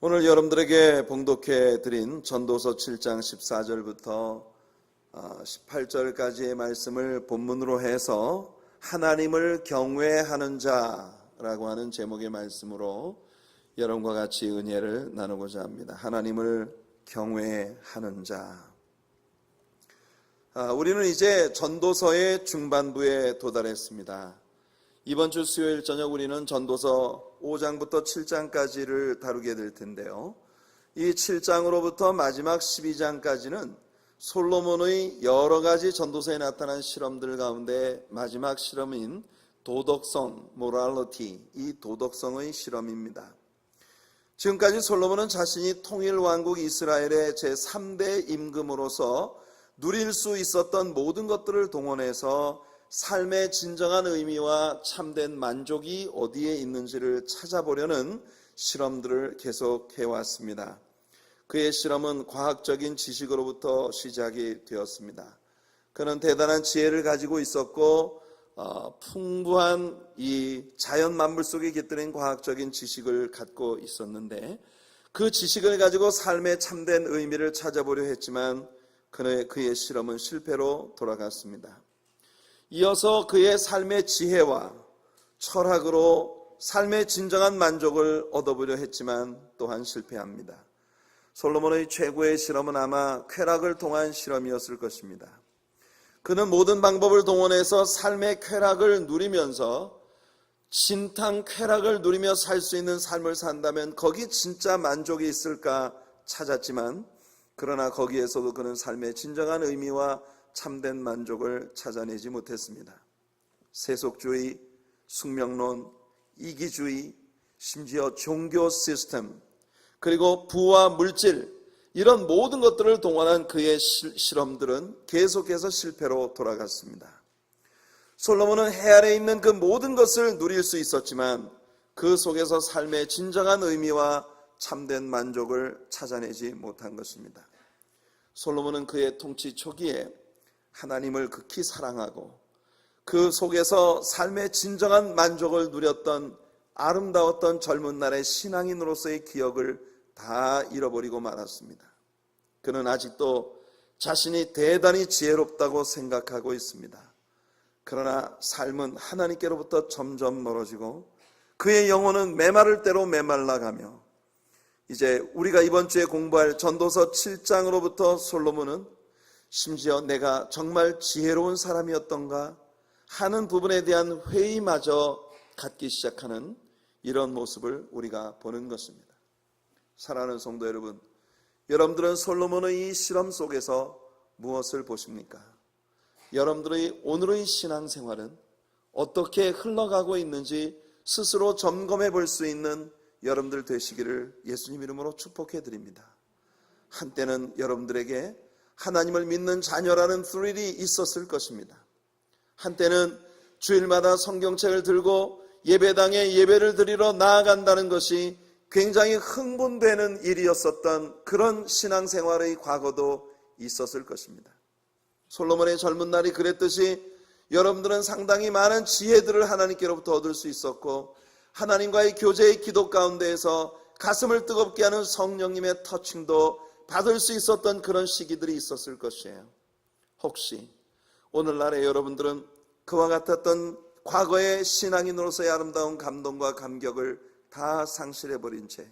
오늘 여러분들에게 봉독해 드린 전도서 7장 14절부터 18절까지의 말씀을 본문으로 해서 하나님을 경외하는 자라고 하는 제목의 말씀으로 여러분과 같이 은혜를 나누고자 합니다. 하나님을 경외하는 자. 우리는 이제 전도서의 중반부에 도달했습니다. 이번 주 수요일 저녁 우리는 전도서 5장부터 7장까지를 다루게 될 텐데요. 이 7장으로부터 마지막 12장까지는 솔로몬의 여러 가지 전도서에 나타난 실험들 가운데 마지막 실험인 도덕성, 모랄리티, 이 도덕성의 실험입니다. 지금까지 솔로몬은 자신이 통일왕국 이스라엘의 제3대 임금으로서 누릴 수 있었던 모든 것들을 동원해서 삶의 진정한 의미와 참된 만족이 어디에 있는지를 찾아보려는 실험들을 계속해왔습니다. 그의 실험은 과학적인 지식으로부터 시작이 되었습니다. 그는 대단한 지혜를 가지고 있었고 풍부한 이 자연 만물 속에 깃들인 과학적인 지식을 갖고 있었는데 그 지식을 가지고 삶의 참된 의미를 찾아보려 했지만 그의 실험은 실패로 돌아갔습니다. 이어서 그의 삶의 지혜와 철학으로 삶의 진정한 만족을 얻어보려 했지만 또한 실패합니다. 솔로몬의 최고의 실험은 아마 쾌락을 통한 실험이었을 것입니다. 그는 모든 방법을 동원해서 삶의 쾌락을 누리면서 진탕 쾌락을 누리며 살 수 있는 삶을 산다면 거기 진짜 만족이 있을까 찾았지만 그러나 거기에서도 그는 삶의 진정한 의미와 참된 만족을 찾아내지 못했습니다. 세속주의, 숙명론, 이기주의, 심지어 종교 시스템, 그리고 부와 물질, 이런 모든 것들을 동원한 그의 실험들은 계속해서 실패로 돌아갔습니다. 솔로몬은 해 아래 있는 그 모든 것을 누릴 수 있었지만 그 속에서 삶의 진정한 의미와 참된 만족을 찾아내지 못한 것입니다. 솔로몬은 그의 통치 초기에 하나님을 극히 사랑하고 그 속에서 삶의 진정한 만족을 누렸던 아름다웠던 젊은 날의 신앙인으로서의 기억을 다 잃어버리고 말았습니다. 그는 아직도 자신이 대단히 지혜롭다고 생각하고 있습니다. 그러나 삶은 하나님께로부터 점점 멀어지고 그의 영혼은 메마를 대로 메말라가며 이제 우리가 이번 주에 공부할 전도서 7장으로부터 솔로몬은 심지어 내가 정말 지혜로운 사람이었던가 하는 부분에 대한 회의마저 갖기 시작하는 이런 모습을 우리가 보는 것입니다. 사랑하는 성도 여러분, 여러분들은 솔로몬의 이 실험 속에서 무엇을 보십니까? 여러분들의 오늘의 신앙생활은 어떻게 흘러가고 있는지 스스로 점검해 볼 수 있는 여러분들 되시기를 예수님 이름으로 축복해 드립니다. 한때는 여러분들에게 하나님을 믿는 자녀라는 스릴이 있었을 것입니다. 한때는 주일마다 성경책을 들고 예배당에 예배를 드리러 나아간다는 것이 굉장히 흥분되는 일이었었던 그런 신앙생활의 과거도 있었을 것입니다. 솔로몬의 젊은 날이 그랬듯이 여러분들은 상당히 많은 지혜들을 하나님께로부터 얻을 수 있었고 하나님과의 교제의 기도 가운데에서 가슴을 뜨겁게 하는 성령님의 터칭도 받을 수 있었던 그런 시기들이 있었을 것이에요. 혹시 오늘날의 여러분들은 그와 같았던 과거의 신앙인으로서의 아름다운 감동과 감격을 다 상실해버린 채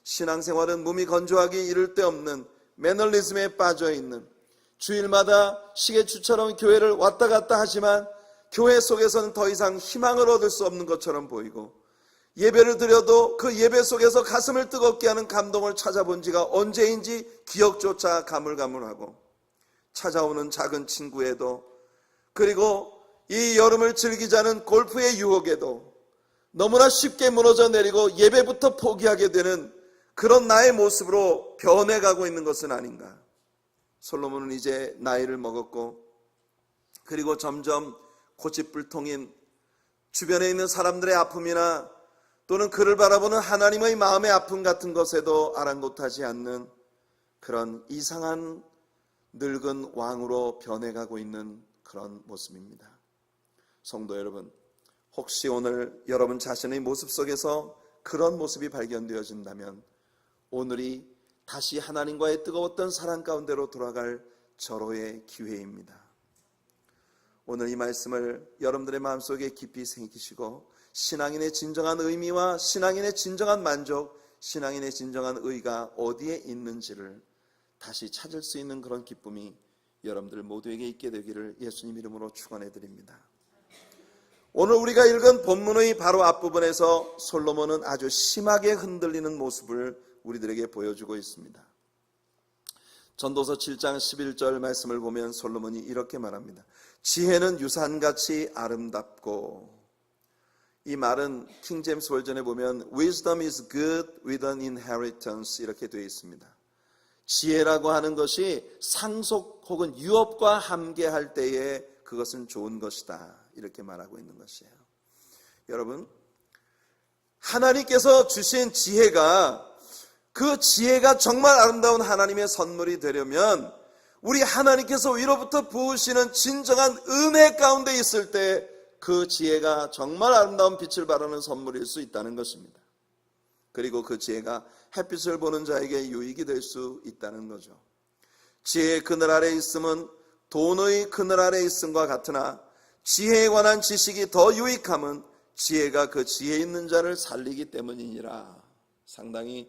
신앙생활은 몸이 건조하기 이를 데 없는 매너리즘에 빠져있는 주일마다 시계추처럼 교회를 왔다 갔다 하지만 교회 속에서는 더 이상 희망을 얻을 수 없는 것처럼 보이고 예배를 드려도 그 예배 속에서 가슴을 뜨겁게 하는 감동을 찾아본 지가 언제인지 기억조차 가물가물하고 찾아오는 작은 친구에도 그리고 이 여름을 즐기자는 골프의 유혹에도 너무나 쉽게 무너져 내리고 예배부터 포기하게 되는 그런 나의 모습으로 변해가고 있는 것은 아닌가. 솔로몬은 이제 나이를 먹었고 그리고 점점 고집불통인 주변에 있는 사람들의 아픔이나 또는 그를 바라보는 하나님의 마음의 아픔 같은 것에도 아랑곳하지 않는 그런 이상한 늙은 왕으로 변해가고 있는 그런 모습입니다. 성도 여러분, 혹시 오늘 여러분 자신의 모습 속에서 그런 모습이 발견되어진다면 오늘이 다시 하나님과의 뜨거웠던 사랑 가운데로 돌아갈 절호의 기회입니다. 오늘 이 말씀을 여러분들의 마음속에 깊이 새기시고 신앙인의 진정한 의미와 신앙인의 진정한 만족, 신앙인의 진정한 의가 어디에 있는지를 다시 찾을 수 있는 그런 기쁨이 여러분들 모두에게 있게 되기를 예수님 이름으로 축원해 드립니다. 오늘 우리가 읽은 본문의 바로 앞부분에서 솔로몬은 아주 심하게 흔들리는 모습을 우리들에게 보여주고 있습니다. 전도서 7장 11절 말씀을 보면 솔로몬이 이렇게 말합니다. 지혜는 유산같이 아름답고, 이 말은 킹 제임스 버전에 보면 Wisdom is good with an inheritance 이렇게 되어 있습니다. 지혜라고 하는 것이 상속 혹은 유업과 함께할 때에 그것은 좋은 것이다 이렇게 말하고 있는 것이에요. 여러분, 하나님께서 주신 지혜가, 그 지혜가 정말 아름다운 하나님의 선물이 되려면 우리 하나님께서 위로부터 부으시는 진정한 은혜 가운데 있을 때 그 지혜가 정말 아름다운 빛을 발하는 선물일 수 있다는 것입니다. 그리고 그 지혜가 햇빛을 보는 자에게 유익이 될 수 있다는 거죠. 지혜의 그늘 아래 있음은 돈의 그늘 아래 있음과 같으나 지혜에 관한 지식이 더 유익함은 지혜가 그 지혜 있는 자를 살리기 때문이니라. 상당히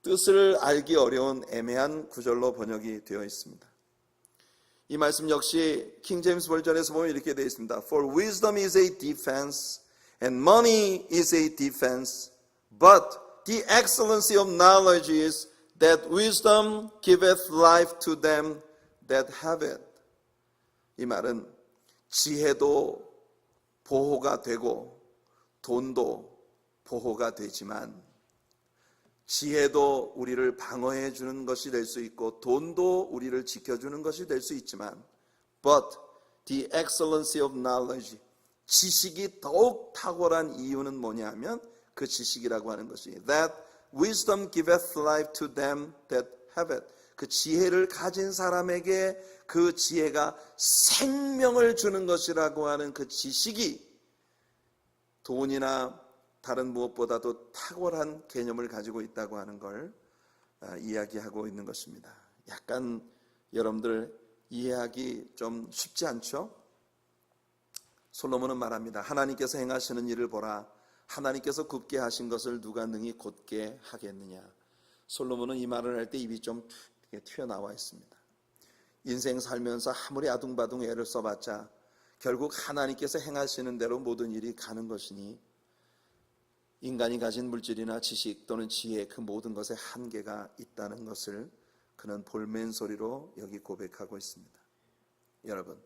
뜻을 알기 어려운 애매한 구절로 번역이 되어 있습니다. 이 말씀 역시 킹 제임스 버전에서 보면 이렇게 되어 있습니다. For wisdom is a defense and money is a defense, but the excellency of knowledge is that wisdom giveth life to them that have it. 이 말은 지혜도 보호가 되고 돈도 보호가 되지만 지혜도 우리를 방어해 주는 것이 될 수 있고 돈도 우리를 지켜주는 것이 될 수 있지만 but the excellency of knowledge, 지식이 더욱 탁월한 이유는 뭐냐 하면 그 지식이라고 하는 것이 that wisdom giveth life to them that have it. 그 지혜를 가진 사람에게 그 지혜가 생명을 주는 것이라고 하는 그 지식이 돈이나 다른 무엇보다도 탁월한 개념을 가지고 있다고 하는 걸 이야기하고 있는 것입니다. 약간 여러분들 이해하기 좀 쉽지 않죠? 솔로몬은 말합니다. 하나님께서 행하시는 일을 보라. 하나님께서 굽게 하신 것을 누가 능히 곧게 하겠느냐. 솔로몬은 이 말을 할 때 입이 좀 튀어나와 있습니다. 인생 살면서 아무리 아둥바둥 애를 써봤자 결국 하나님께서 행하시는 대로 모든 일이 가는 것이니 인간이 가진 물질이나 지식 또는 지혜, 그 모든 것에 한계가 있다는 것을 그는 볼멘 소리로 여기 고백하고 있습니다. 여러분,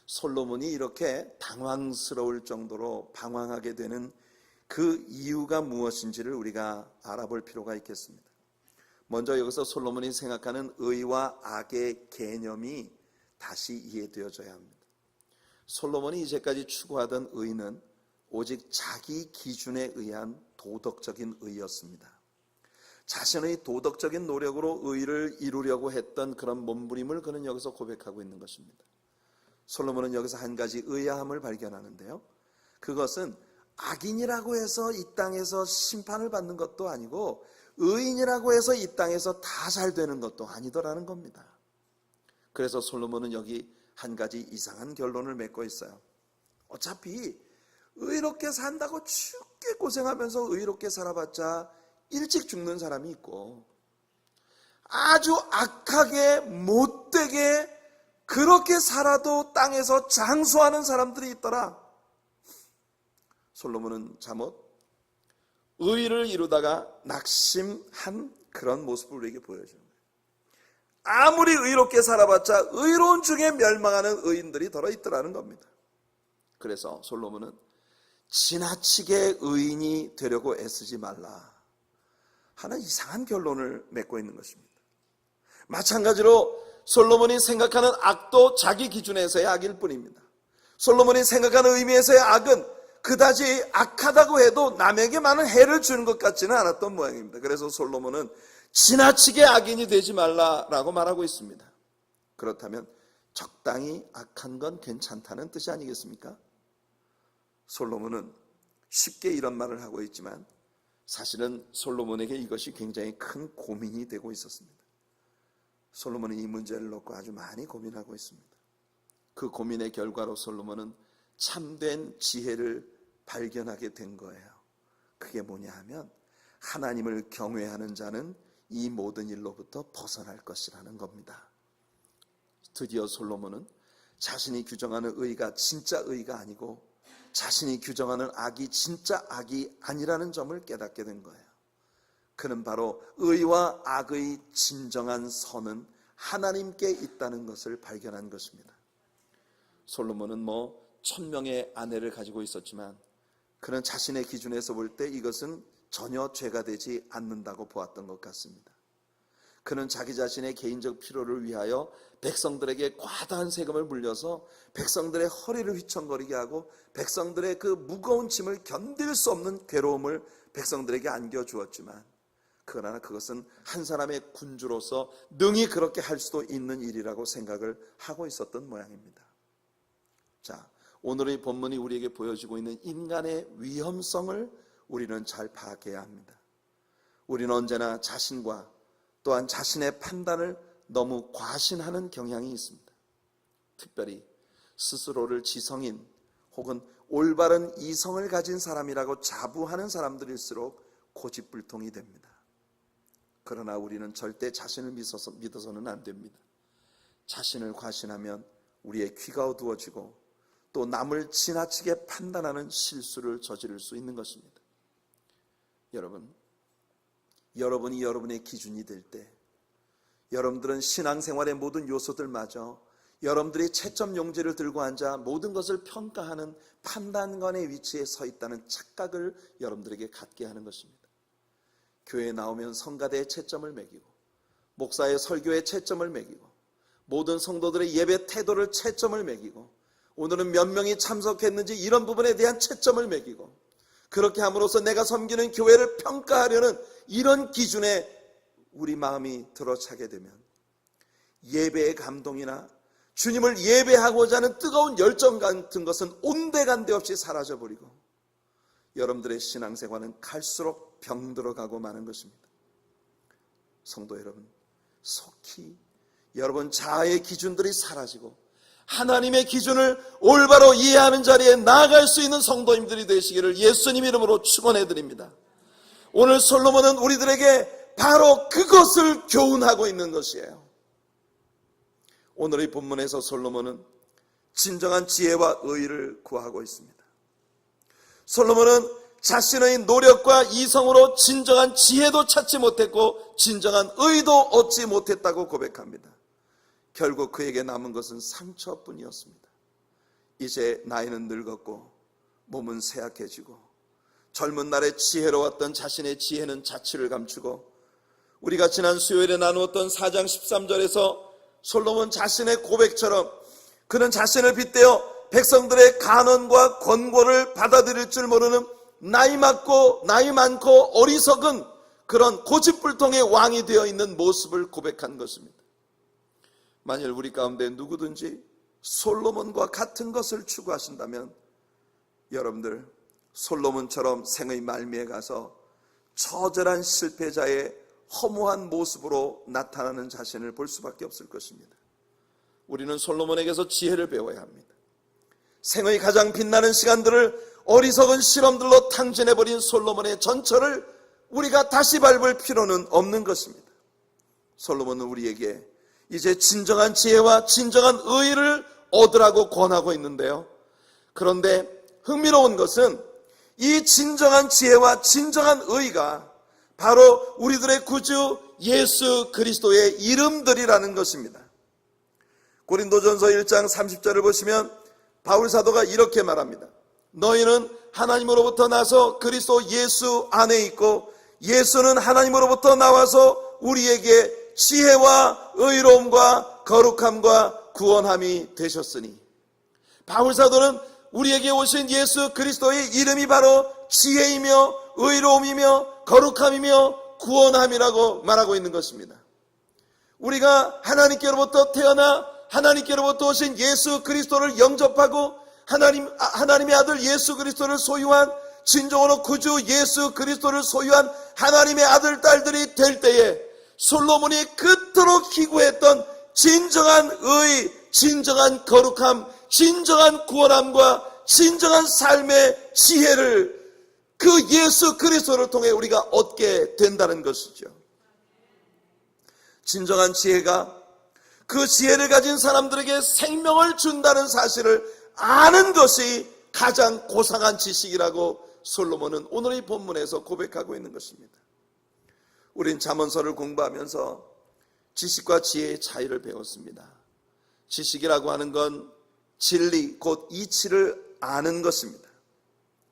솔로몬이 이렇게 당황스러울 정도로 방황하게 되는 그 이유가 무엇인지를 우리가 알아볼 필요가 있겠습니다. 먼저 여기서 솔로몬이 생각하는 의와 악의 개념이 다시 이해되어져야 합니다. 솔로몬이 이제까지 추구하던 의는 오직 자기 기준에 의한 도덕적인 의였습니다. 자신의 도덕적인 노력으로 의를 이루려고 했던 그런 몸부림을 그는 여기서 고백하고 있는 것입니다. 솔로몬은 여기서 한 가지 의아함을 발견하는데요. 그것은 악인이라고 해서 이 땅에서 심판을 받는 것도 아니고 의인이라고 해서 이 땅에서 다 잘 되는 것도 아니더라는 겁니다. 그래서 솔로몬은 여기 한 가지 이상한 결론을 맺고 있어요. 어차피 의롭게 산다고 죽게 고생하면서 의롭게 살아봤자 일찍 죽는 사람이 있고 아주 악하게 못되게 그렇게 살아도 땅에서 장수하는 사람들이 있더라. 솔로몬은 잠옷 의를 이루다가 낙심한 그런 모습을 우리에게 보여주는 거예요. 아무리 의롭게 살아봤자 의로운 중에 멸망하는 의인들이 들어있더라는 겁니다. 그래서 솔로몬은 지나치게 의인이 되려고 애쓰지 말라 하는 이상한 결론을 맺고 있는 것입니다. 마찬가지로 솔로몬이 생각하는 악도 자기 기준에서의 악일 뿐입니다. 솔로몬이 생각하는 의미에서의 악은 그다지 악하다고 해도 남에게 많은 해를 주는 것 같지는 않았던 모양입니다. 그래서 솔로몬은 지나치게 악인이 되지 말라라고 말하고 있습니다. 그렇다면 적당히 악한 건 괜찮다는 뜻이 아니겠습니까? 솔로몬은 쉽게 이런 말을 하고 있지만 사실은 솔로몬에게 이것이 굉장히 큰 고민이 되고 있었습니다. 솔로몬은 이 문제를 놓고 아주 많이 고민하고 있습니다. 그 고민의 결과로 솔로몬은 참된 지혜를 발견하게 된 거예요. 그게 뭐냐 하면 하나님을 경외하는 자는 이 모든 일로부터 벗어날 것이라는 겁니다. 드디어 솔로몬은 자신이 규정하는 의가 진짜 의가 아니고 자신이 규정하는 악이 진짜 악이 아니라는 점을 깨닫게 된 거예요. 그는 바로 의와 악의 진정한 선은 하나님께 있다는 것을 발견한 것입니다. 솔로몬은 1000명의 아내를 가지고 있었지만 그는 자신의 기준에서 볼 때 이것은 전혀 죄가 되지 않는다고 보았던 것 같습니다. 그는 자기 자신의 개인적 필요를 위하여 백성들에게 과다한 세금을 물려서 백성들의 허리를 휘청거리게 하고 백성들의 그 무거운 짐을 견딜 수 없는 괴로움을 백성들에게 안겨주었지만 그러나 그것은 한 사람의 군주로서 능히 그렇게 할 수도 있는 일이라고 생각을 하고 있었던 모양입니다. 자, 오늘의 본문이 우리에게 보여주고 있는 인간의 위험성을 우리는 잘 파악해야 합니다. 우리는 언제나 자신과 또한 자신의 판단을 너무 과신하는 경향이 있습니다. 특별히 스스로를 지성인 혹은 올바른 이성을 가진 사람이라고 자부하는 사람들일수록 고집불통이 됩니다. 그러나 우리는 절대 자신을 믿어서는 안 됩니다. 자신을 과신하면 우리의 귀가 어두워지고 또 남을 지나치게 판단하는 실수를 저지를 수 있는 것입니다. 여러분이 여러분의 기준이 될 때 여러분들은 신앙생활의 모든 요소들마저 여러분들이 채점 용지를 들고 앉아 모든 것을 평가하는 판단관의 위치에 서 있다는 착각을 여러분들에게 갖게 하는 것입니다. 교회에 나오면 성가대의 채점을 매기고 목사의 설교의 채점을 매기고 모든 성도들의 예배 태도를 채점을 매기고 오늘은 몇 명이 참석했는지 이런 부분에 대한 채점을 매기고 그렇게 함으로써 내가 섬기는 교회를 평가하려는 이런 기준에 우리 마음이 들어차게 되면 예배의 감동이나 주님을 예배하고자 하는 뜨거운 열정 같은 것은 온데간데 없이 사라져버리고 여러분들의 신앙생활은 갈수록 병들어가고 마는 것입니다. 성도 여러분, 속히 여러분 자아의 기준들이 사라지고 하나님의 기준을 올바로 이해하는 자리에 나아갈 수 있는 성도님들이 되시기를 예수님 이름으로 축원해 드립니다. 오늘 솔로몬은 우리들에게 바로 그것을 교훈하고 있는 것이에요. 오늘의 본문에서 솔로몬은 진정한 지혜와 의를 구하고 있습니다. 솔로몬은 자신의 노력과 이성으로 진정한 지혜도 찾지 못했고 진정한 의도 얻지 못했다고 고백합니다. 결국 그에게 남은 것은 상처뿐이었습니다. 이제 나이는 늙었고 몸은 쇠약해지고 젊은 날에 지혜로웠던 자신의 지혜는 자취를 감추고 우리가 지난 수요일에 나누었던 4장 13절에서 솔로몬 자신의 고백처럼 그는 자신을 빗대어 백성들의 간언과 권고를 받아들일 줄 모르는 나이 많고 어리석은 그런 고집불통의 왕이 되어 있는 모습을 고백한 것입니다. 만일 우리 가운데 누구든지 솔로몬과 같은 것을 추구하신다면 여러분들 솔로몬처럼 생의 말미에 가서 처절한 실패자의 허무한 모습으로 나타나는 자신을 볼 수밖에 없을 것입니다. 우리는 솔로몬에게서 지혜를 배워야 합니다. 생의 가장 빛나는 시간들을 어리석은 실험들로 탕진해버린 솔로몬의 전철을 우리가 다시 밟을 필요는 없는 것입니다. 솔로몬은 우리에게 이제 진정한 지혜와 진정한 의를 얻으라고 권하고 있는데요. 그런데 흥미로운 것은 이 진정한 지혜와 진정한 의가 바로 우리들의 구주 예수 그리스도의 이름들이라는 것입니다. 고린도전서 1장 30절을 보시면 바울 사도가 이렇게 말합니다. 너희는 하나님으로부터 나서 그리스도 예수 안에 있고 예수는 하나님으로부터 나와서 우리에게 지혜와 의로움과 거룩함과 구원함이 되셨으니 바울 사도는 우리에게 오신 예수 그리스도의 이름이 바로 지혜이며 의로움이며 거룩함이며 구원함이라고 말하고 있는 것입니다. 우리가 하나님께로부터 태어나 하나님께로부터 오신 예수 그리스도를 영접하고 하나님의 아들 예수 그리스도를 소유한 진정으로 구주 예수 그리스도를 소유한 하나님의 아들, 딸들이 될 때에 솔로몬이 그토록 기구했던 진정한 의, 진정한 거룩함, 진정한 구원함과 진정한 삶의 지혜를 그 예수 그리스도를 통해 우리가 얻게 된다는 것이죠. 진정한 지혜가 그 지혜를 가진 사람들에게 생명을 준다는 사실을 아는 것이 가장 고상한 지식이라고 솔로몬은 오늘 이 본문에서 고백하고 있는 것입니다. 우린 잠언서를 공부하면서 지식과 지혜의 차이를 배웠습니다. 지식이라고 하는 건 진리, 곧 이치를 아는 것입니다.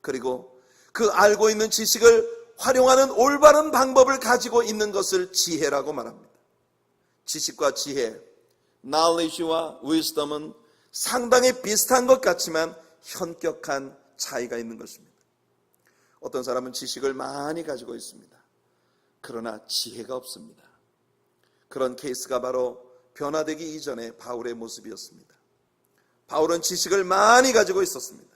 그리고 그 알고 있는 지식을 활용하는 올바른 방법을 가지고 있는 것을 지혜라고 말합니다. 지식과 지혜, knowledge와 wisdom은 상당히 비슷한 것 같지만 현격한 차이가 있는 것입니다. 어떤 사람은 지식을 많이 가지고 있습니다. 그러나 지혜가 없습니다. 그런 케이스가 바로 변화되기 이전의 바울의 모습이었습니다. 바울은 지식을 많이 가지고 있었습니다.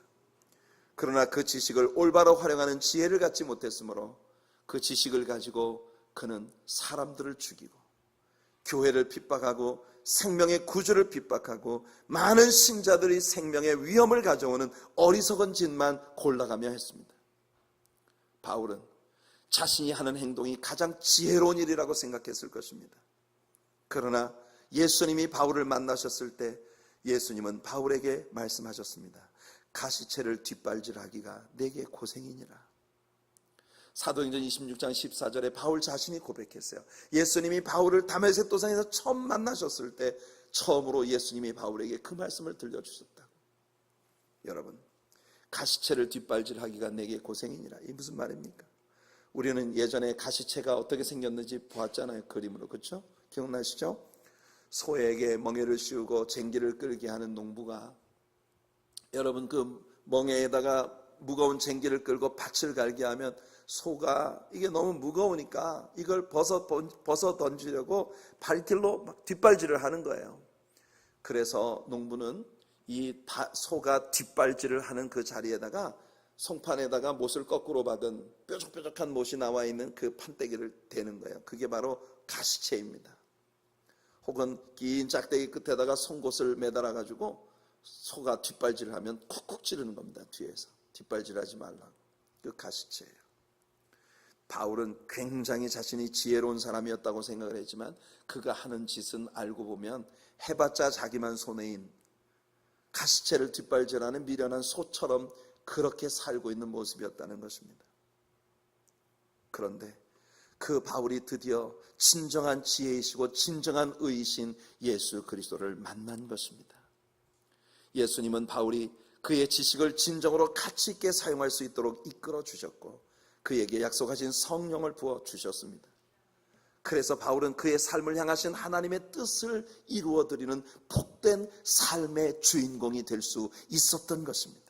그러나 그 지식을 올바로 활용하는 지혜를 갖지 못했으므로 그 지식을 가지고 그는 사람들을 죽이고 교회를 핍박하고 생명의 구주를 핍박하고 많은 신자들이 생명의 위험을 가져오는 어리석은 짓만 골라가며 했습니다. 바울은 자신이 하는 행동이 가장 지혜로운 일이라고 생각했을 것입니다. 그러나 예수님이 바울을 만나셨을 때 예수님은 바울에게 말씀하셨습니다. 가시채를 뒷발질하기가 내게 고생이니라. 사도행전 26장 14절에 바울 자신이 고백했어요. 예수님이 바울을 다메섹 도상에서 처음 만나셨을 때 처음으로 예수님이 바울에게 그 말씀을 들려주셨다고. 여러분, 가시채를 뒷발질하기가 내게 고생이니라. 이게 무슨 말입니까? 우리는 예전에 가시채가 어떻게 생겼는지 보았잖아요. 그림으로. 그렇죠? 기억나시죠? 소에게 멍에를 씌우고 쟁기를 끌게 하는 농부가 여러분 그 멍에에다가 무거운 쟁기를 끌고 밭을 갈게 하면 소가 이게 너무 무거우니까 이걸 벗어 던지려고 발길로 막 뒷발질을 하는 거예요. 그래서 농부는 이 소가 뒷발질을 하는 그 자리에다가 송판에다가 못을 거꾸로 박은 뾰족뾰족한 못이 나와 있는 그 판때기를 대는 거예요. 그게 바로 가시채입니다. 혹은 긴 짝대기 끝에다가 송곳을 매달아 가지고 소가 뒷발질을 하면 쿡쿡 찌르는 겁니다. 뒤에서 뒷발질하지 말라고. 그 가시채예요. 바울은 굉장히 자신이 지혜로운 사람이었다고 생각을 했지만 그가 하는 짓은 알고 보면 해봤자 자기만 손해인 가시채를 뒷발질하는 미련한 소처럼 그렇게 살고 있는 모습이었다는 것입니다. 그런데 그 바울이 드디어 진정한 지혜이시고 진정한 의이신 예수 그리스도를 만난 것입니다. 예수님은 바울이 그의 지식을 진정으로 가치 있게 사용할 수 있도록 이끌어 주셨고 그에게 약속하신 성령을 부어 주셨습니다. 그래서 바울은 그의 삶을 향하신 하나님의 뜻을 이루어드리는 복된 삶의 주인공이 될 수 있었던 것입니다.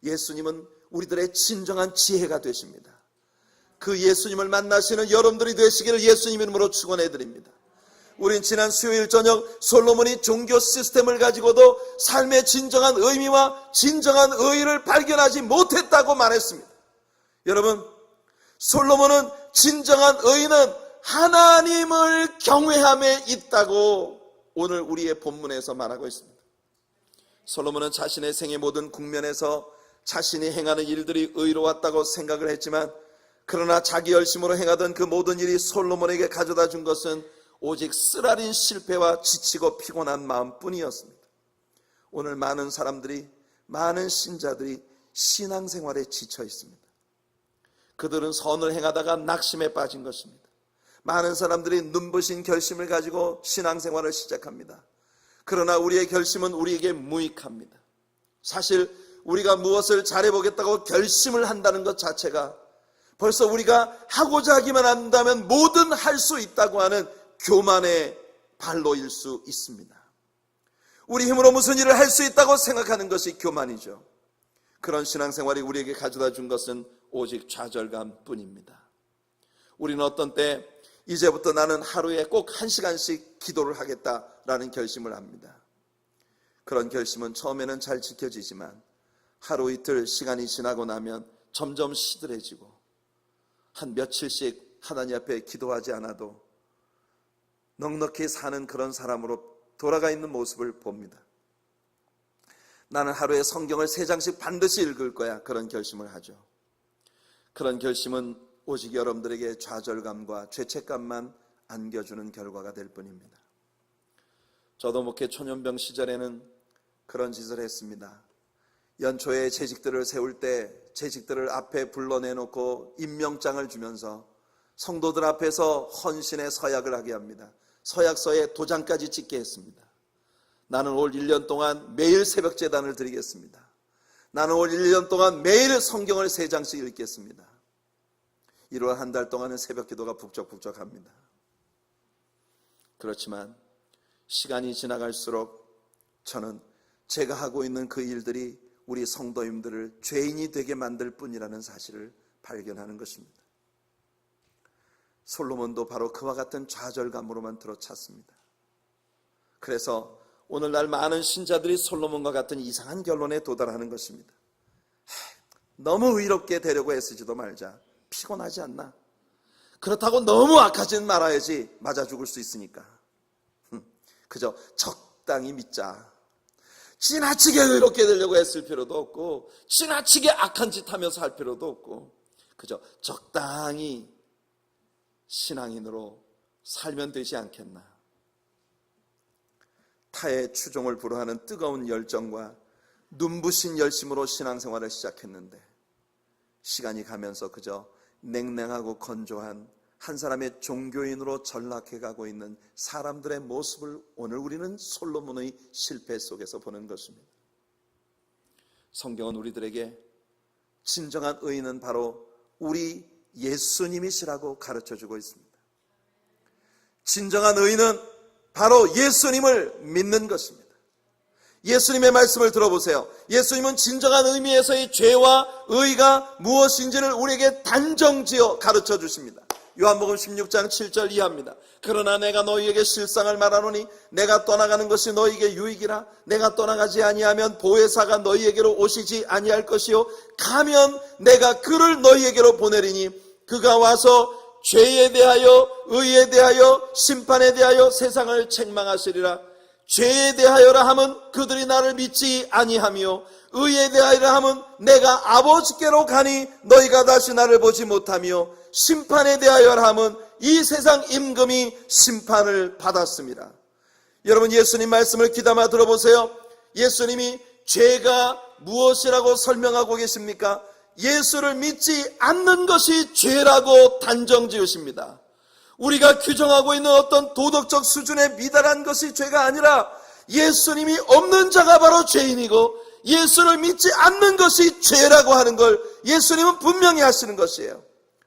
예수님은 우리들의 진정한 지혜가 되십니다. 그 예수님을 만나시는 여러분들이 되시기를 예수님 이름으로 축원해드립니다. 우린 지난 수요일 저녁 솔로몬이 종교 시스템을 가지고도 삶의 진정한 의미와 진정한 의의를 발견하지 못했다고 말했습니다. 여러분, 솔로몬은 진정한 의의는 하나님을 경외함에 있다고 오늘 우리의 본문에서 말하고 있습니다. 솔로몬은 자신의 생의 모든 국면에서 자신이 행하는 일들이 의로웠다고 생각을 했지만 그러나 자기 열심으로 행하던 그 모든 일이 솔로몬에게 가져다 준 것은 오직 쓰라린 실패와 지치고 피곤한 마음뿐이었습니다. 오늘 많은 사람들이, 많은 신자들이 신앙생활에 지쳐 있습니다. 그들은 선을 행하다가 낙심에 빠진 것입니다. 많은 사람들이 눈부신 결심을 가지고 신앙생활을 시작합니다. 그러나 우리의 결심은 우리에게 무익합니다. 사실 우리가 무엇을 잘해보겠다고 결심을 한다는 것 자체가 벌써 우리가 하고자 하기만 한다면 뭐든 할 수 있다고 하는 교만의 발로일 수 있습니다. 우리 힘으로 무슨 일을 할 수 있다고 생각하는 것이 교만이죠. 그런 신앙생활이 우리에게 가져다 준 것은 오직 좌절감 뿐입니다. 우리는 어떤 때 이제부터 나는 하루에 꼭 1시간씩 기도를 하겠다라는 결심을 합니다. 그런 결심은 처음에는 잘 지켜지지만 하루 이틀 시간이 지나고 나면 점점 시들해지고 한 며칠씩 하나님 앞에 기도하지 않아도 넉넉히 사는 그런 사람으로 돌아가 있는 모습을 봅니다. 나는 하루에 성경을 3장씩 반드시 읽을 거야, 그런 결심을 하죠. 그런 결심은 오직 여러분들에게 좌절감과 죄책감만 안겨주는 결과가 될 뿐입니다. 저도 목회 초년병 시절에는 그런 짓을 했습니다. 연초에 재직들을 세울 때 재직들을 앞에 불러내놓고 임명장을 주면서 성도들 앞에서 헌신의 서약을 하게 합니다. 서약서에 도장까지 찍게 했습니다. 나는 올 1년 동안 매일 새벽 제단을 드리겠습니다. 나는 올 1년 동안 매일 성경을 3장씩 읽겠습니다. 1월 한 달 동안은 새벽 기도가 북적북적합니다. 그렇지만 시간이 지나갈수록 저는 제가 하고 있는 그 일들이 우리 성도님들을 죄인이 되게 만들 뿐이라는 사실을 발견하는 것입니다. 솔로몬도 바로 그와 같은 좌절감으로만 들어찼습니다. 그래서 오늘날 많은 신자들이 솔로몬과 같은 이상한 결론에 도달하는 것입니다. 너무 의롭게 되려고 애쓰지도 말자. 피곤하지 않나? 그렇다고 너무 악하지는 말아야지. 맞아 죽을 수 있으니까. 그저 적당히 믿자. 지나치게 의롭게 되려고 애쓸 필요도 없고 지나치게 악한 짓 하면서 할 필요도 없고 그저 적당히 신앙인으로 살면 되지 않겠나. 타의 추종을 불허하는 뜨거운 열정과 눈부신 열심으로 신앙생활을 시작했는데 시간이 가면서 그저 냉랭하고 건조한 한 사람의 종교인으로 전락해가고 있는 사람들의 모습을 오늘 우리는 솔로몬의 실패 속에서 보는 것입니다. 성경은 우리들에게 진정한 의인은 바로 우리 예수님이시라고 가르쳐주고 있습니다. 진정한 의인은 바로 예수님을 믿는 것입니다. 예수님의 말씀을 들어보세요. 예수님은 진정한 의미에서의 죄와 의가 무엇인지를 우리에게 단정지어 가르쳐 주십니다. 요한복음 16장 7절 이하입니다. 그러나 내가 너희에게 실상을 말하노니 내가 떠나가는 것이 너희에게 유익이라. 내가 떠나가지 아니하면 보혜사가 너희에게로 오시지 아니할 것이요 가면 내가 그를 너희에게로 보내리니 그가 와서 죄에 대하여 의에 대하여 심판에 대하여 세상을 책망하시리라. 죄에 대하여라 함은 그들이 나를 믿지 아니하며 의에 대하여라 함은 내가 아버지께로 가니 너희가 다시 나를 보지 못하며 심판에 대하여라 함은 이 세상 임금이 심판을 받았습니다. 여러분 예수님 말씀을 귀담아 들어보세요. 예수님이 죄가 무엇이라고 설명하고 계십니까? 예수를 믿지 않는 것이 죄라고 단정 지으십니다. 우리가 규정하고 있는 어떤 도덕적 수준에 미달한 것이 죄가 아니라 예수님이 없는 자가 바로 죄인이고 예수를 믿지 않는 것이 죄라고 하는 걸 예수님은 분명히 하시는 것이에요.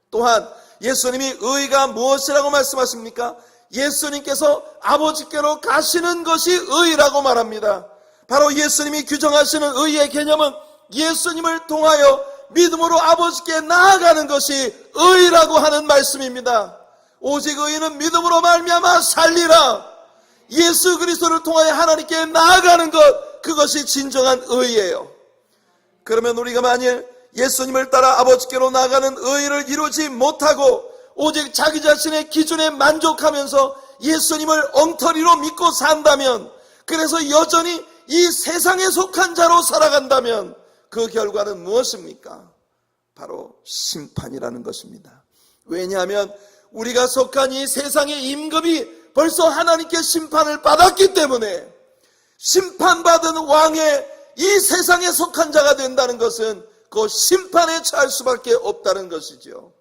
또한 예수님이 의가 무엇이라고 말씀하십니까? 예수님께서 아버지께로 가시는 것이 의라고 말합니다. 바로 예수님이 규정하시는 의의 개념은 예수님을 통하여 믿음으로 아버지께 나아가는 것이 의라고 하는 말씀입니다. 오직 의인은 믿음으로 말미암아 살리라. 예수 그리스도를 통하여 하나님께 나아가는 것, 그것이 진정한 의예요. 그러면 우리가 만일 예수님을 따라 아버지께로 나아가는 의를 이루지 못하고 오직 자기 자신의 기준에 만족하면서 예수님을 엉터리로 믿고 산다면, 그래서 여전히 이 세상에 속한 자로 살아간다면 그 결과는 무엇입니까? 바로 심판이라는 것입니다. 왜냐하면 우리가 속한 이 세상의 임금이 벌써 하나님께 심판을 받았기 때문에 심판받은 왕의 이 세상에 속한 자가 된다는 것은 그 심판에 처할 수밖에 없다는 것이죠.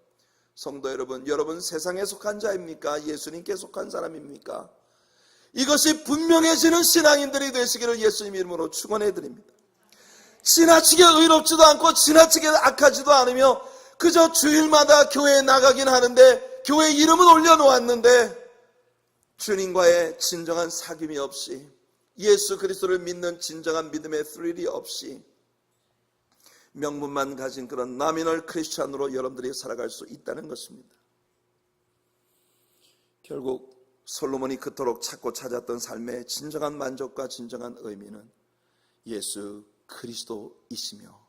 성도 여러분, 여러분 세상에 속한 자입니까? 예수님께 속한 사람입니까? 이것이 분명해지는 신앙인들이 되시기를 예수님 이름으로 축원해 드립니다. 지나치게 의롭지도 않고 지나치게 악하지도 않으며 그저 주일마다 교회에 나가긴 하는데 교회 이름은 올려놓았는데 주님과의 진정한 사귐이 없이 예수 그리스도를 믿는 진정한 믿음의 스릴이 없이 명분만 가진 그런 나미널 크리스찬으로 여러분들이 살아갈 수 있다는 것입니다. 결국 솔로몬이 그토록 찾고 찾았던 삶의 진정한 만족과 진정한 의미는 예수 그리스도이시며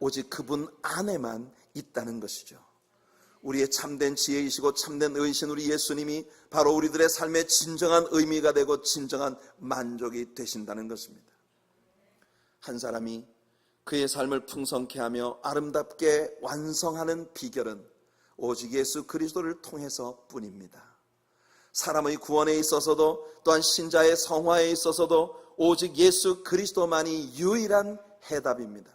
오직 그분 안에만 있다는 것이죠. 우리의 참된 지혜이시고 참된 의이신 우리 예수님이 바로 우리들의 삶의 진정한 의미가 되고 진정한 만족이 되신다는 것입니다. 한 사람이 그의 삶을 풍성케 하며 아름답게 완성하는 비결은 오직 예수 그리스도를 통해서 뿐입니다. 사람의 구원에 있어서도 또한 신자의 성화에 있어서도 오직 예수 그리스도만이 유일한 해답입니다.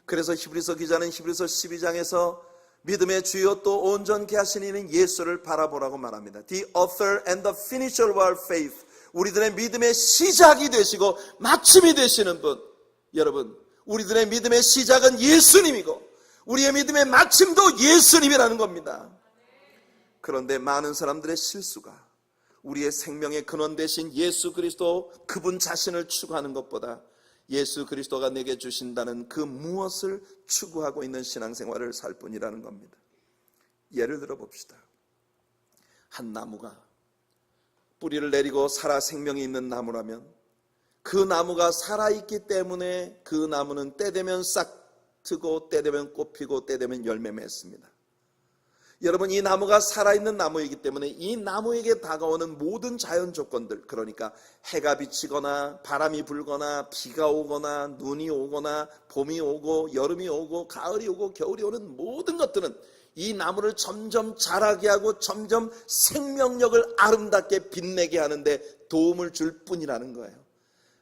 그래서 히브리서 기자는 히브리서 12장에서 믿음의 주요 또 온전케 하신 이는 예수를 바라보라고 말합니다. The author and the finisher of our faith. 우리들의 믿음의 시작이 되시고 마침이 되시는 분. 여러분, 우리들의 믿음의 시작은 예수님이고 우리의 믿음의 마침도 예수님이라는 겁니다. 그런데 많은 사람들의 실수가 우리의 생명의 근원 되신 예수 그리스도 그분 자신을 추구하는 것보다 예수 그리스도가 내게 주신다는 그 무엇을 추구하고 있는 신앙생활을 살 뿐이라는 겁니다. 예를 들어 봅시다. 한 나무가 뿌리를 내리고 살아 생명이 있는 나무라면 그 나무가 살아있기 때문에 그 나무는 때 되면 싹 트고 때 되면 꽃 피고 때 되면 열매 맺습니다. 여러분, 이 나무가 살아있는 나무이기 때문에 이 나무에게 다가오는 모든 자연 조건들, 그러니까 해가 비치거나 바람이 불거나 비가 오거나 눈이 오거나 봄이 오고 여름이 오고 가을이 오고 겨울이 오는 모든 것들은 이 나무를 점점 자라게 하고 점점 생명력을 아름답게 빛내게 하는데 도움을 줄 뿐이라는 거예요.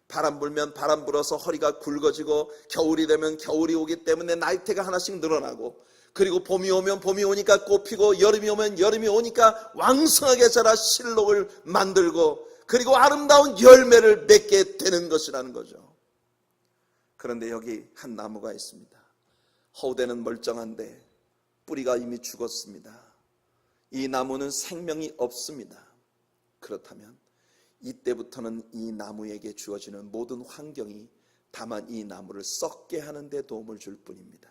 바람 불면 바람 불어서 허리가 굵어지고 겨울이 되면 겨울이 오기 때문에 나이테가 하나씩 늘어나고 그리고 봄이 오면 봄이 오니까 꽃 피고 여름이 오면 여름이 오니까 왕성하게 자라 실록을 만들고 그리고 아름다운 열매를 맺게 되는 것이라는 거죠. 그런데 여기 한 나무가 있습니다. 허우대는 멀쩡한데 뿌리가 이미 죽었습니다. 이 나무는 생명이 없습니다. 그렇다면 이때부터는 이 나무에게 주어지는 모든 환경이 다만 이 나무를 썩게 하는 데 도움을 줄 뿐입니다.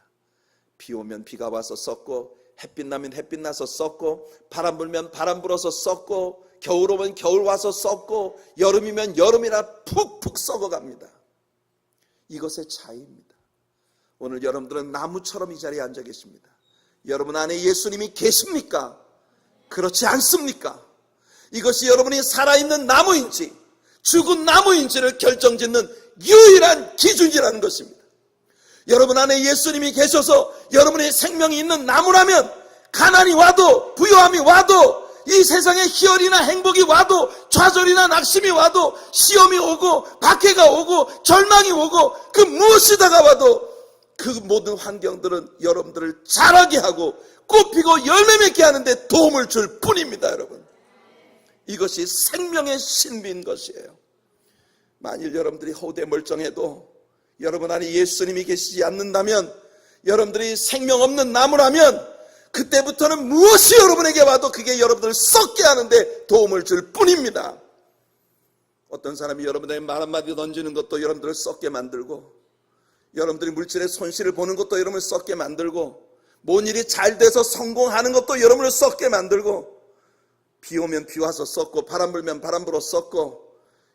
비 오면 비가 와서 썩고 햇빛 나면 햇빛 나서 썩고 바람 불면 바람 불어서 썩고 겨울 오면 겨울 와서 썩고 여름이면 여름이라 푹푹 썩어갑니다. 이것의 차이입니다. 오늘 여러분들은 나무처럼 이 자리에 앉아 계십니다. 여러분 안에 예수님이 계십니까? 그렇지 않습니까? 이것이 여러분이 살아있는 나무인지 죽은 나무인지를 결정짓는 유일한 기준이라는 것입니다. 여러분 안에 예수님이 계셔서 여러분의 생명이 있는 나무라면 가난이 와도 부요함이 와도 이 세상에 희열이나 행복이 와도 좌절이나 낙심이 와도 시험이 오고 박해가 오고 절망이 오고 그 무엇이 다가와도 그 모든 환경들은 여러분들을 자라게 하고 꽃피고 열매 맺게 하는데 도움을 줄 뿐입니다. 여러분, 이것이 생명의 신비인 것이에요. 만일 여러분들이 허우대 멀쩡해도 여러분 안에 예수님이 계시지 않는다면 여러분들이 생명 없는 나무라면 그때부터는 무엇이 여러분에게 와도 그게 여러분들을 썩게 하는데 도움을 줄 뿐입니다. 어떤 사람이 여러분에게 말 한마디 던지는 것도 여러분들을 썩게 만들고 여러분들이 물질의 손실을 보는 것도 여러분을 썩게 만들고 뭔 일이 잘 돼서 성공하는 것도 여러분을 썩게 만들고 비 오면 비 와서 썩고 바람 불면 바람 불어 썩고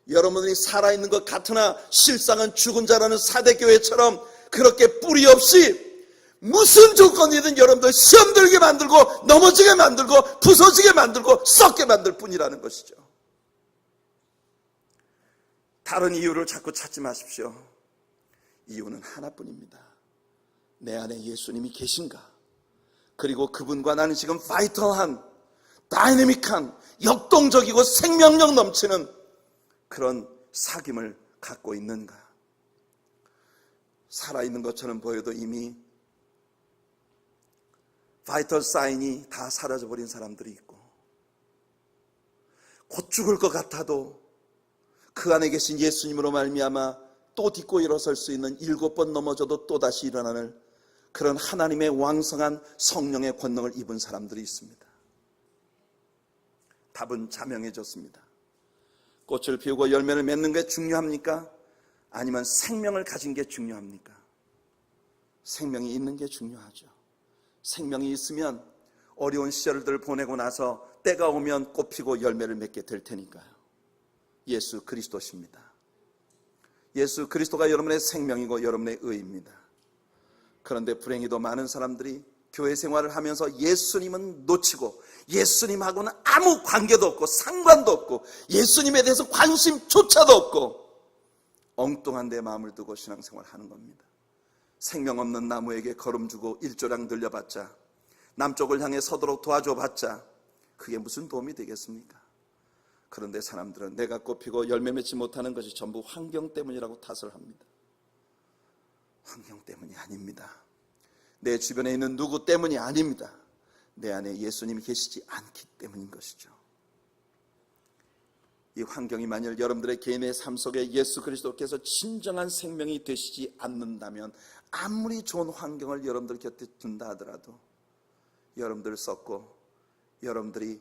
여러분들이 살아있는 것 같으나 실상은 죽은 자라는 사대교회처럼 그렇게 뿌리 없이 무슨 조건이든 여러분들 시험 들게 만들고 넘어지게 만들고 부서지게 만들고 썩게 만들 뿐이라는 것이죠. 다른 이유를 자꾸 찾지 마십시오. 이유는 하나뿐입니다. 내 안에 예수님이 계신가? 그리고 그분과 나는 지금 파이터한 다이내믹한 역동적이고 생명력 넘치는 그런 사귐을 갖고 있는가? 살아있는 것처럼 보여도 이미 바이털 사인이 다 사라져버린 사람들이 있고 곧 죽을 것 같아도 그 안에 계신 예수님으로 말미암아 또 딛고 일어설 수 있는 7번 넘어져도 또다시 일어나는 그런 하나님의 왕성한 성령의 권능을 입은 사람들이 있습니다. 답은 자명해졌습니다. 꽃을 피우고 열매를 맺는 게 중요합니까? 아니면 생명을 가진 게 중요합니까? 생명이 있는 게 중요하죠. 생명이 있으면 어려운 시절들을 보내고 나서 때가 오면 꽃 피고 열매를 맺게 될 테니까요. 예수 그리스도십니다. 예수 그리스도가 여러분의 생명이고 여러분의 의입니다. 그런데 불행히도 많은 사람들이 교회 생활을 하면서 예수님은 놓치고 예수님하고는 아무 관계도 없고 상관도 없고 예수님에 대해서 관심조차도 없고 엉뚱한 데 마음을 두고 신앙생활을 하는 겁니다. 생명 없는 나무에게 걸음 주고 일조량 들려봤자, 남쪽을 향해 서도록 도와줘봤자 그게 무슨 도움이 되겠습니까? 그런데 사람들은 내가 꽃피고 열매 맺지 못하는 것이 전부 환경 때문이라고 탓을 합니다. 환경 때문이 아닙니다. 내 주변에 있는 누구 때문이 아닙니다. 내 안에 예수님이 계시지 않기 때문인 것이죠. 이 환경이 만일 여러분들의 개인의 삶 속에 예수 그리스도께서 진정한 생명이 되시지 않는다면 아무리 좋은 환경을 여러분들 곁에 둔다 하더라도 여러분들을 썩고 여러분들이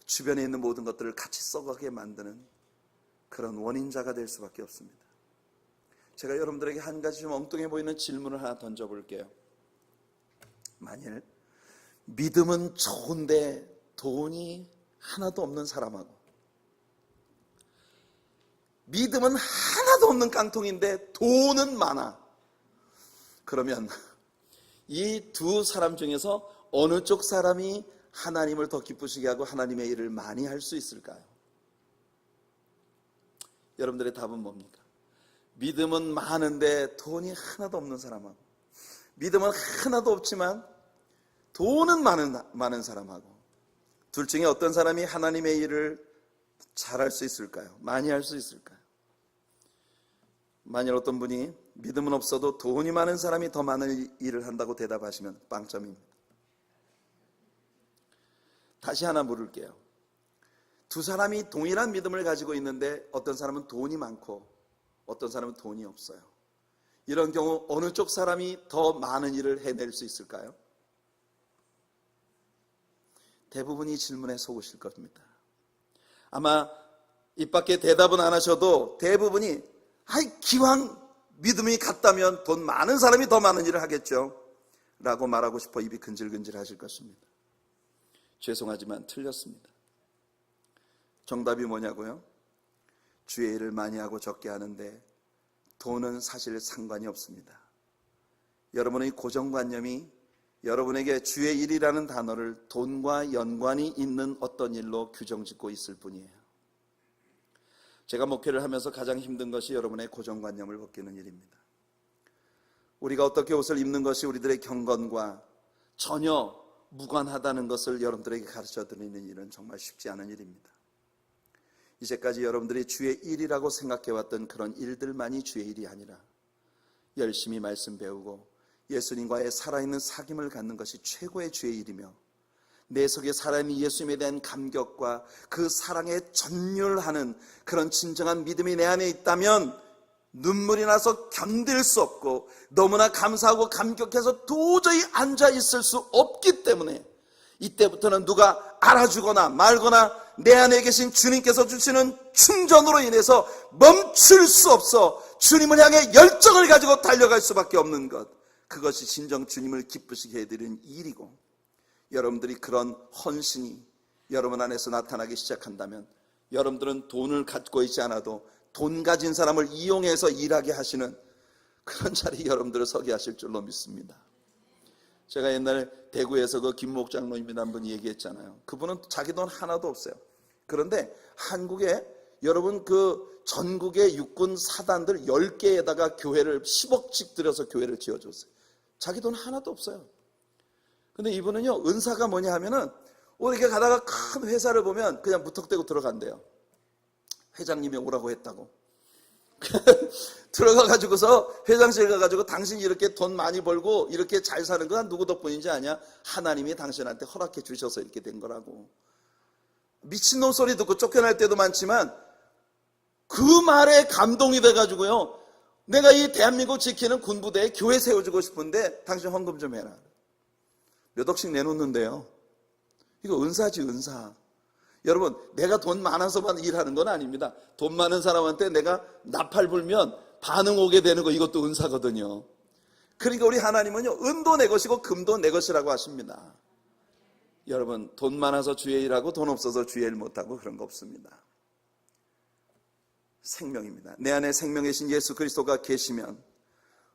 주변에 있는 모든 것들을 같이 썩어가게 만드는 그런 원인자가 될 수밖에 없습니다. 제가 여러분들에게 한 가지 좀 엉뚱해 보이는 질문을 하나 던져볼게요. 만일 믿음은 좋은데 돈이 하나도 없는 사람하고 믿음은 하나도 없는 깡통인데 돈은 많아. 그러면 이 두 사람 중에서 어느 쪽 사람이 하나님을 더 기쁘시게 하고 하나님의 일을 많이 할 수 있을까요? 여러분들의 답은 뭡니까? 믿음은 많은데 돈이 하나도 없는 사람하고 믿음은 하나도 없지만 돈은 많은 사람하고 둘 중에 어떤 사람이 하나님의 일을 잘할 수 있을까요? 많이 할 수 있을까요? 만일 어떤 분이 믿음은 없어도 돈이 많은 사람이 더 많은 일을 한다고 대답하시면 빵점입니다. 다시 하나 물을게요. 두 사람이 동일한 믿음을 가지고 있는데 어떤 사람은 돈이 많고 어떤 사람은 돈이 없어요. 이런 경우 어느 쪽 사람이 더 많은 일을 해낼 수 있을까요? 대부분이 질문에 속으실 겁니다. 아마 입 밖에 대답은 안 하셔도 대부분이 기왕 믿음이 같다면 돈 많은 사람이 더 많은 일을 하겠죠 라고 말하고 싶어 입이 근질근질 하실 것입니다. 죄송하지만 틀렸습니다. 정답이 뭐냐고요? 주의 일을 많이 하고 적게 하는데 돈은 사실 상관이 없습니다. 여러분의 고정관념이 여러분에게 주의 일이라는 단어를 돈과 연관이 있는 어떤 일로 규정짓고 있을 뿐이에요. 제가 목회를 하면서 가장 힘든 것이 여러분의 고정관념을 벗기는 일입니다. 우리가 어떻게 옷을 입는 것이 우리들의 경건과 전혀 무관하다는 것을 여러분들에게 가르쳐드리는 일은 정말 쉽지 않은 일입니다. 이제까지 여러분들이 주의 일이라고 생각해왔던 그런 일들만이 주의 일이 아니라 열심히 말씀 배우고 예수님과의 살아있는 사귐을 갖는 것이 최고의 주의 일이며 내 속에 살아있는 예수님에 대한 감격과 그 사랑에 전율하는 그런 진정한 믿음이 내 안에 있다면 눈물이 나서 견딜 수 없고 너무나 감사하고 감격해서 도저히 앉아 있을 수 없기 때문에 이때부터는 누가 알아주거나 말거나 내 안에 계신 주님께서 주시는 충전으로 인해서 멈출 수 없어 주님을 향해 열정을 가지고 달려갈 수밖에 없는 것, 그것이 진정 주님을 기쁘시게 해드리는 일이고, 여러분들이 그런 헌신이 여러분 안에서 나타나기 시작한다면 여러분들은 돈을 갖고 있지 않아도 돈 가진 사람을 이용해서 일하게 하시는 그런 자리에 여러분들을 서게 하실 줄로 믿습니다. 제가 옛날에 대구에서 그 김목 장로님이라는 한 분이 얘기했잖아요. 그분은 자기 돈 하나도 없어요. 그런데 한국에 여러분 그 전국의 육군 사단들 10개에다가 교회를 10억씩 들여서 교회를 지어줬어요. 자기 돈 하나도 없어요. 근데 이분은요, 은사가 뭐냐 하면은 이렇게 가다가 큰 회사를 보면 그냥 무턱대고 들어간대요. 회장님이 오라고 했다고. 들어가가지고서 회장실 가가지고 당신이 이렇게 돈 많이 벌고 이렇게 잘 사는 건 누구 덕분인지 아냐? 하나님이 당신한테 허락해 주셔서 이렇게 된 거라고. 미친놈 소리 듣고 쫓겨날 때도 많지만 그 말에 감동이 돼가지고요, 내가 이 대한민국 지키는 군부대에 교회 세워주고 싶은데 당신 헌금 좀 해라. 몇 억씩 내놓는데요. 이거 은사지, 은사. 여러분, 내가 돈 많아서만 일하는 건 아닙니다. 돈 많은 사람한테 내가 나팔 불면 반응 오게 되는 거, 이것도 은사거든요. 그러니까 우리 하나님은요, 은도 내 것이고 금도 내 것이라고 하십니다. 여러분, 돈 많아서 주의 일하고 돈 없어서 주의 일 못하고 그런 거 없습니다. 생명입니다. 내 안에 생명이신 예수 그리스도가 계시면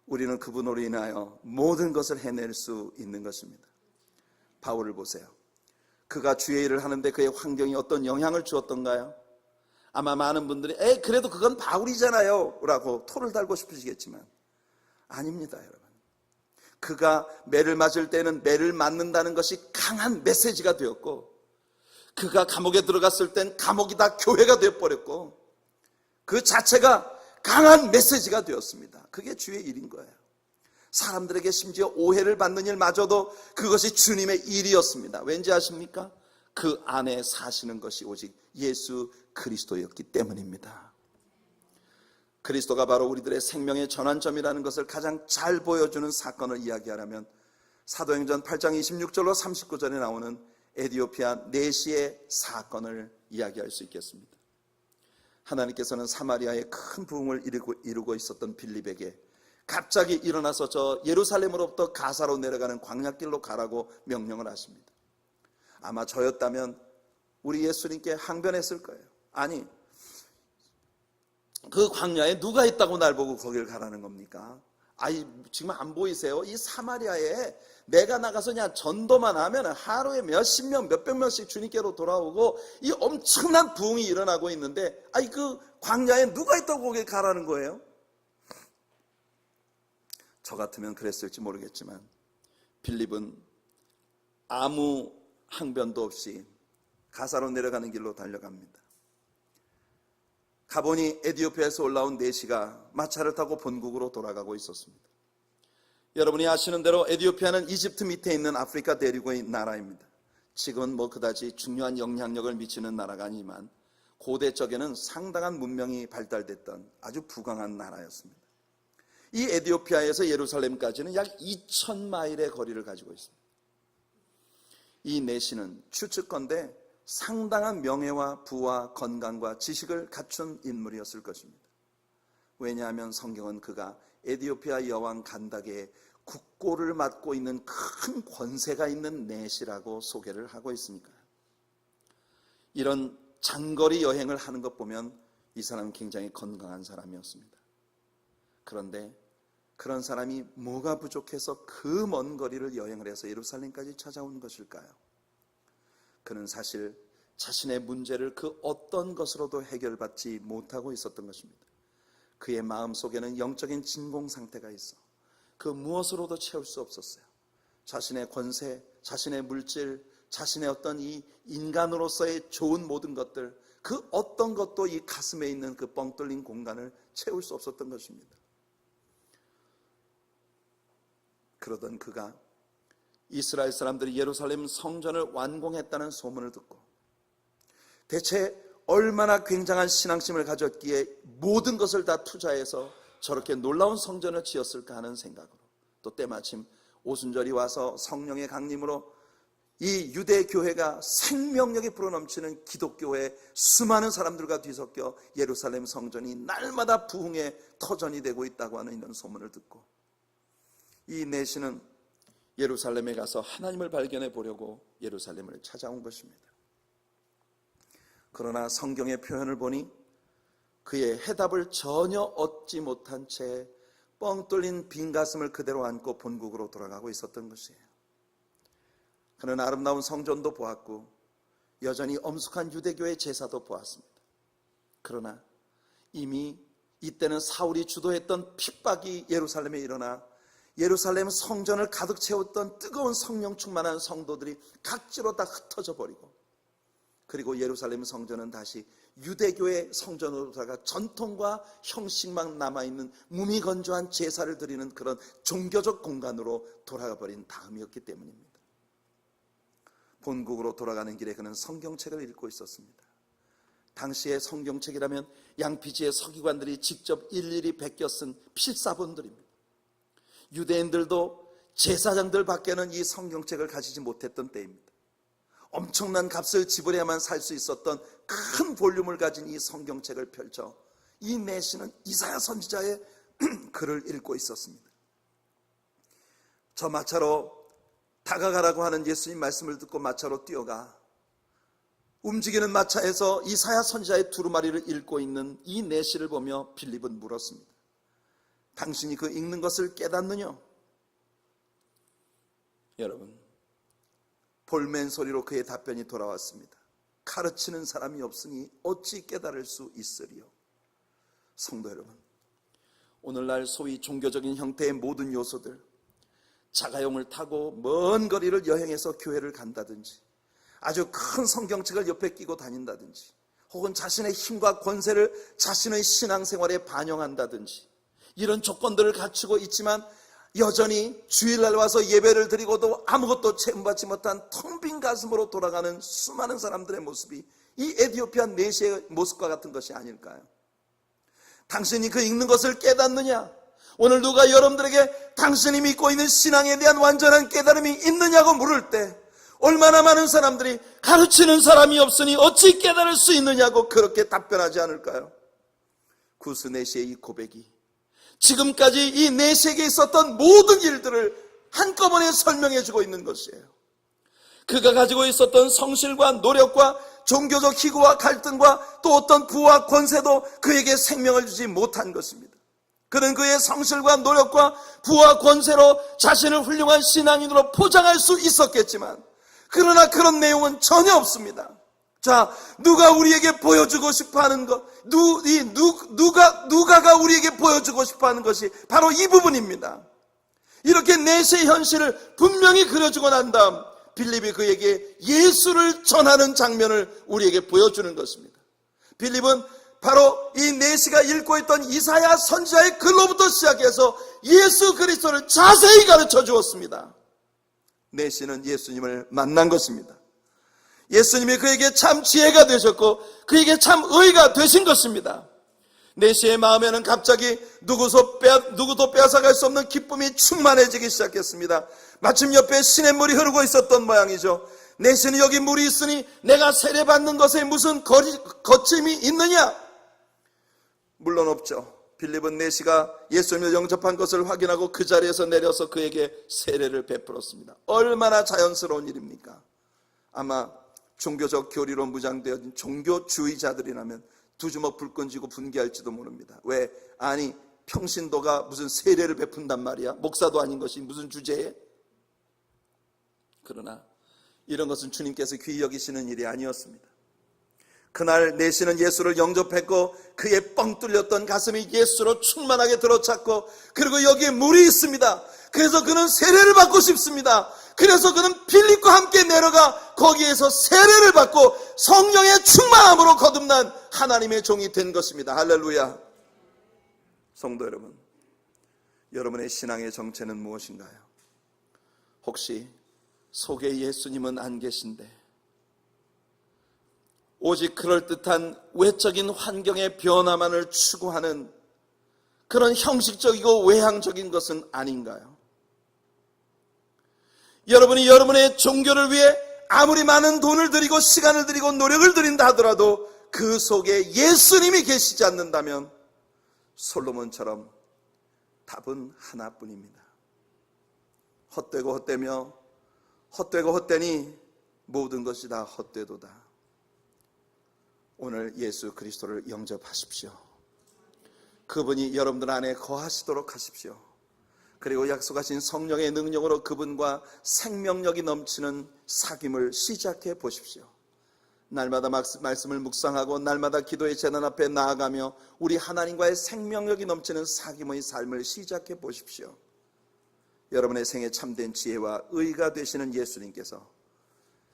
우리는 그분으로 인하여 모든 것을 해낼 수 있는 것입니다. 바울을 보세요. 그가 주의 일을 하는데 그의 환경이 어떤 영향을 주었던가요? 아마 많은 분들이 그래도 그건 바울이잖아요 라고 토를 달고 싶으시겠지만 아닙니다, 여러분. 그가 매를 맞을 때는 매를 맞는다는 것이 강한 메시지가 되었고, 그가 감옥에 들어갔을 땐 감옥이 다 교회가 되어버렸고, 그 자체가 강한 메시지가 되었습니다. 그게 주의 일인 거예요. 사람들에게 심지어 오해를 받는 일마저도 그것이 주님의 일이었습니다. 왠지 아십니까? 그 안에 사시는 것이 오직 예수 그리스도였기 때문입니다. 그리스도가 바로 우리들의 생명의 전환점이라는 것을 가장 잘 보여주는 사건을 이야기하려면 사도행전 8장 26절로 39절에 나오는 에디오피아 내시의 사건을 이야기할 수 있겠습니다. 하나님께서는 사마리아에 큰 부흥을 이루고 있었던 빌립에게 갑자기 일어나서 저 예루살렘으로부터 가사로 내려가는 광야길로 가라고 명령을 하십니다. 아마 저였다면 우리 예수님께 항변했을 거예요. 아니, 그 광야에 누가 있다고 날 보고 거길 가라는 겁니까? 아니, 지금 안 보이세요? 이 사마리아에 내가 나가서 그냥 전도만 하면 하루에 몇십 명, 몇백 명씩 주님께로 돌아오고 이 엄청난 부흥이 일어나고 있는데, 아니, 그 광야에 누가 있다고 거길 가라는 거예요? 저 같으면 그랬을지 모르겠지만 빌립은 아무 항변도 없이 가사로 내려가는 길로 달려갑니다. 가보니 에디오피아에서 올라온 내시가 마차를 타고 본국으로 돌아가고 있었습니다. 여러분이 아시는 대로 에디오피아는 이집트 밑에 있는 아프리카 대륙의 나라입니다. 지금은 그다지 중요한 영향력을 미치는 나라가 아니지만 고대 적에는 상당한 문명이 발달됐던 아주 부강한 나라였습니다. 이 에디오피아에서 예루살렘까지는 약 2000마일의 거리를 가지고 있습니다. 이 내시는 추측컨대 상당한 명예와 부와 건강과 지식을 갖춘 인물이었을 것입니다. 왜냐하면 성경은 그가 에디오피아 여왕 간다게의 국고를 맡고 있는 큰 권세가 있는 내시라고 소개를 하고 있으니까요. 이런 장거리 여행을 하는 것 보면 이 사람은 굉장히 건강한 사람이었습니다. 그런데 그런 사람이 뭐가 부족해서 그 먼 거리를 여행을 해서 예루살렘까지 찾아온 것일까요? 그는 사실 자신의 문제를 그 어떤 것으로도 해결받지 못하고 있었던 것입니다. 그의 마음속에는 영적인 진공 상태가 있어 그 무엇으로도 채울 수 없었어요. 자신의 권세, 자신의 물질, 자신의 어떤 이 인간으로서의 좋은 모든 것들, 그 어떤 것도 이 가슴에 있는 그 뻥 뚫린 공간을 채울 수 없었던 것입니다. 그러던 그가 이스라엘 사람들이 예루살렘 성전을 완공했다는 소문을 듣고 대체 얼마나 굉장한 신앙심을 가졌기에 모든 것을 다 투자해서 저렇게 놀라운 성전을 지었을까 하는 생각으로, 또 때마침 오순절이 와서 성령의 강림으로 이 유대 교회가 생명력이 불어넘치는 기독교의 수많은 사람들과 뒤섞여 예루살렘 성전이 날마다 부흥의 터전이 되고 있다고 하는 이런 소문을 듣고 이 내시는 예루살렘에 가서 하나님을 발견해 보려고 예루살렘을 찾아온 것입니다. 그러나 성경의 표현을 보니 그의 해답을 전혀 얻지 못한 채 뻥 뚫린 빈 가슴을 그대로 안고 본국으로 돌아가고 있었던 것이에요. 그는 아름다운 성전도 보았고 여전히 엄숙한 유대교의 제사도 보았습니다. 그러나 이미 이때는 사울이 주도했던 핍박이 예루살렘에 일어나 예루살렘 성전을 가득 채웠던 뜨거운 성령 충만한 성도들이 각지로 다 흩어져 버리고, 그리고 예루살렘 성전은 다시 유대교의 성전으로다가 전통과 형식만 남아있는 무미건조한 제사를 드리는 그런 종교적 공간으로 돌아가 버린 다음이었기 때문입니다. 본국으로 돌아가는 길에 그는 성경책을 읽고 있었습니다. 당시의 성경책이라면 양피지의 서기관들이 직접 일일이 베껴 쓴 필사본들입니다. 유대인들도 제사장들 밖에는 이 성경책을 가지지 못했던 때입니다. 엄청난 값을 지불해야만 살 수 있었던 큰 볼륨을 가진 이 성경책을 펼쳐 이 내시는 이사야 선지자의 글을 읽고 있었습니다. 저 마차로 다가가라고 하는 예수님 말씀을 듣고 마차로 뛰어가 움직이는 마차에서 이사야 선지자의 두루마리를 읽고 있는 이 내시를 보며 빌립은 물었습니다. 당신이 그 읽는 것을 깨닫느냐? 여러분, 볼멘 소리로 그의 답변이 돌아왔습니다. 가르치는 사람이 없으니 어찌 깨달을 수 있으리요? 성도 여러분, 오늘날 소위 종교적인 형태의 모든 요소들, 자가용을 타고 먼 거리를 여행해서 교회를 간다든지, 아주 큰 성경책을 옆에 끼고 다닌다든지, 혹은 자신의 힘과 권세를 자신의 신앙생활에 반영한다든지, 이런 조건들을 갖추고 있지만 여전히 주일날 와서 예배를 드리고도 아무것도 체험받지 못한 텅 빈 가슴으로 돌아가는 수많은 사람들의 모습이 이 에티오피아 내시의 모습과 같은 것이 아닐까요? 당신이 그 읽는 것을 깨닫느냐? 오늘 누가 여러분들에게 당신이 믿고 있는 신앙에 대한 완전한 깨달음이 있느냐고 물을 때 얼마나 많은 사람들이 가르치는 사람이 없으니 어찌 깨달을 수 있느냐고 그렇게 답변하지 않을까요? 구스 내시의 이 고백이 지금까지 이 내시에게 있었던 모든 일들을 한꺼번에 설명해주고 있는 것이에요. 그가 가지고 있었던 성실과 노력과 종교적 희구와 갈등과 또 어떤 부와 권세도 그에게 생명을 주지 못한 것입니다. 그는 그의 성실과 노력과 부와 권세로 자신을 훌륭한 신앙인으로 포장할 수 있었겠지만 그러나 그런 내용은 전혀 없습니다. 자, 누가 우리에게 보여주고 싶어하는 것, 누가가 우리에게 보여주고 싶어하는 것이 바로 이 부분입니다. 이렇게 내시의 현실을 분명히 그려주고 난 다음 빌립이 그에게 예수를 전하는 장면을 우리에게 보여주는 것입니다. 빌립은 바로 이 내시가 읽고 있던 이사야 선지자의 글로부터 시작해서 예수 그리스도를 자세히 가르쳐 주었습니다. 내시는 예수님을 만난 것입니다. 예수님이 그에게 참 지혜가 되셨고 그에게 참 의가 되신 것입니다. 내시의 마음에는 갑자기 누구도 빼앗아갈 수 없는 기쁨이 충만해지기 시작했습니다. 마침 옆에 시냇물이 흐르고 있었던 모양이죠. 내시는 여기 물이 있으니 내가 세례받는 것에 무슨 거침이 있느냐? 물론 없죠. 빌립은 내시가 예수님을 영접한 것을 확인하고 그 자리에서 내려서 그에게 세례를 베풀었습니다. 얼마나 자연스러운 일입니까? 아마 종교적 교리로 무장되어진 종교주의자들이라면 두 주먹 불 던지고 분개할지도 모릅니다. 왜? 아니 평신도가 무슨 세례를 베푼단 말이야? 목사도 아닌 것이 무슨 주제에? 그러나 이런 것은 주님께서 귀히 여기시는 일이 아니었습니다. 그날 내시는 예수를 영접했고 그의 뻥 뚫렸던 가슴이 예수로 충만하게 들어찼고 그리고 여기에 물이 있습니다. 그래서 그는 세례를 받고 싶습니다. 그래서 그는 빌립과 함께 내려가 거기에서 세례를 받고 성령의 충만함으로 거듭난 하나님의 종이 된 것입니다. 할렐루야. 성도 여러분, 여러분의 신앙의 정체는 무엇인가요? 혹시 속에 예수님은 안 계신데 오직 그럴듯한 외적인 환경의 변화만을 추구하는 그런 형식적이고 외향적인 것은 아닌가요? 여러분이 여러분의 종교를 위해 아무리 많은 돈을 들이고 시간을 들이고 노력을 들인다 하더라도 그 속에 예수님이 계시지 않는다면 솔로몬처럼 답은 하나뿐입니다. 헛되고 헛되며 헛되고 헛되니 모든 것이 다 헛되도다. 오늘 예수 그리스도를 영접하십시오. 그분이 여러분들 안에 거하시도록 하십시오. 그리고 약속하신 성령의 능력으로 그분과 생명력이 넘치는 사귐을 시작해 보십시오. 날마다 말씀을 묵상하고 날마다 기도의 제단 앞에 나아가며 우리 하나님과의 생명력이 넘치는 사귐의 삶을 시작해 보십시오. 여러분의 생에 참된 지혜와 의가 되시는 예수님께서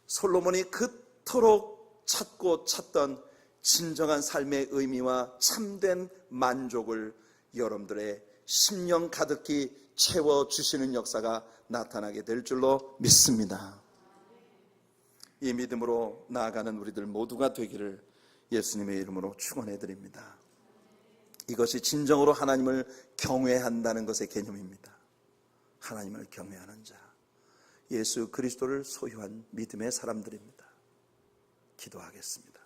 솔로몬이 그토록 찾고 찾던 진정한 삶의 의미와 참된 만족을 여러분들의 심령 가득히 채워주시는 역사가 나타나게 될 줄로 믿습니다. 이 믿음으로 나아가는 우리들 모두가 되기를 예수님의 이름으로 축원해 드립니다. 이것이 진정으로 하나님을 경외한다는 것의 개념입니다. 하나님을 경외하는 자, 예수 그리스도를 소유한 믿음의 사람들입니다. 기도하겠습니다.